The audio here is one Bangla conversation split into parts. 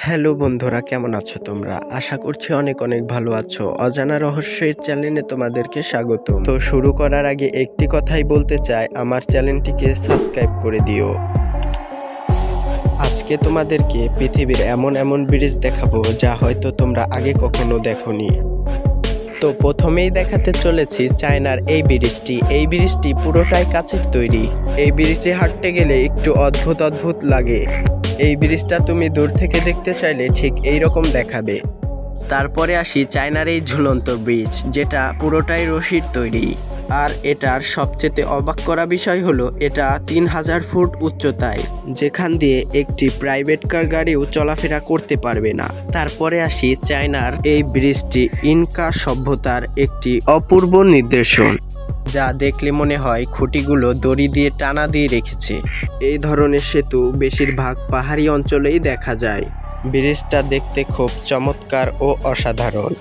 হ্যালো বন্ধুরা, কেমন আছো তোমরা? আশা করছি অনেক অনেক ভালো আছো। অজানা রহস্যের চ্যানেলে তোমাদেরকে স্বাগত। তো শুরু করার আগে একটি কথাই বলতে চাই, আমার চ্যানেলটিকে সাবস্ক্রাইব করে দিও। আজকে তোমাদেরকে পৃথিবীর এমন এমন ব্রিজ দেখাবো যা হয়তো তোমরা আগে কখনো দেখোনি। তো প্রথমেই দেখাতে চলেছি চায়নার এই ব্রিজটি। এই ব্রিজটি পুরোটাই কাচের তৈরি। এই ব্রিজে হাঁটতে গেলে একটু অদ্ভুত অদ্ভুত লাগে। এই ব্রিজটা তুমি দূর থেকে দেখতে চাইলে ঠিক এই রকম দেখাবে। তারপরে আসি চায়নার এই ঝুলন্ত ব্রিজ, যেটা পুরোটাই রশির তৈরি। আর এটার সবচেয়ে অবাক করা বিষয় হলো এটা 3000 ফুট উচ্চতায়, যেখান দিয়ে একটি প্রাইভেট কার গাড়িও চলাফেরা করতে পারবে না। তারপরে আসি চায়নার এই ব্রিজটি ইনকা সভ্যতার একটি অপূর্ব নিদর্শন, যা দেখলে মনে হয় খুঁটিগুলো দড়ি দিয়ে টানা দিয়ে রেখেছে। এই ধরনের সেতু বেশিরভাগ পাহাড়ি অঞ্চলেই দেখা যায়। ব্রিজটা দেখতে খুব চমৎকার ও অসাধারণ।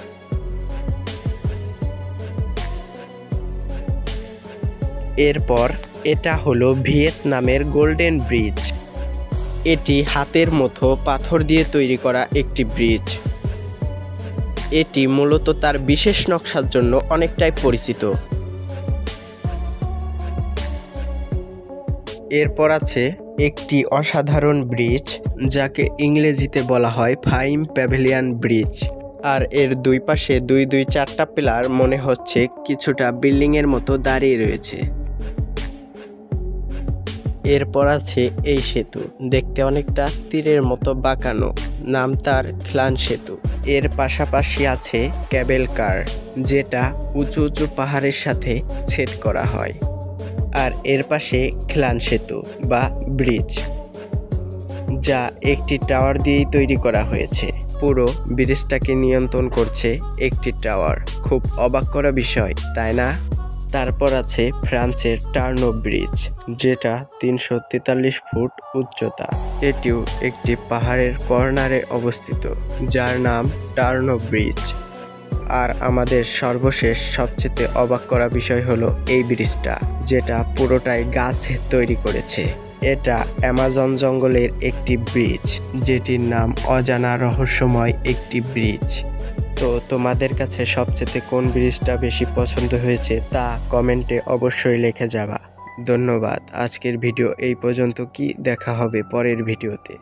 এরপর এটা হলো ভিয়েতনামের গোল্ডেন ব্রিজ। এটি হাতের মতো পাথর দিয়ে তৈরি করা একটি ব্রিজ। এটি মূলত তার বিশেষ নকশার জন্য অনেকটাই পরিচিত। এরপর আছে একটি অসাধারণ ব্রিজ, যাকে ইংরেজিতে বলা হয় ফাইম প্যাভিলিয়ন ব্রিজ। আর এর দুই পাশে দুই চারটা পিলার মনে হচ্ছে কিছুটা বিল্ডিং এর মতো দাঁড়িয়ে রয়েছে। এরপর আছে এই সেতু, দেখতে অনেকটা তীরের মতো বাঁকানো, নাম তার খ্লান সেতু। এর পাশাপাশি আছে ক্যাবেল কার, যেটা উঁচু উঁচু পাহাড়ের সাথে ছেদ করা হয়। আর এর পাশে খ্লান সেতু বা ব্রিজ, যা একটি টাওয়ার দিয়েই তৈরি করা হয়েছে। পুরো ব্রিজটাকে নিয়ন্ত্রণ করছে একটি টাওয়ার। খুব অবাক করা বিষয়, তাই না? তারপর আছে ফ্রান্সের টার্নো ব্রিজ, যেটা 343 ফুট উচ্চতা। এটিও একটি পাহাড়ের কর্নারে অবস্থিত, যার নাম টার্নো ব্রিজ। আর আমাদের সর্বশেষ সবচেয়ে অবাক করা বিষয় হলো এই ব্রিজটা, যেটা পুরোটাই গাছ তৈরি করেছে। এটা অ্যামাজন জঙ্গলের একটি ব্রিজ, যেটির নাম অজানা রহস্যময় একটি ব্রিজ। তো তোমাদের কাছে সবচেয়ে কোন ব্রিজটা বেশি পছন্দ হয়েছে তা কমেন্টে অবশ্যই লিখে যাবা। ধন্যবাদ। আজকের ভিডিও এই পর্যন্ত। কি দেখা হবে পরের ভিডিওতে।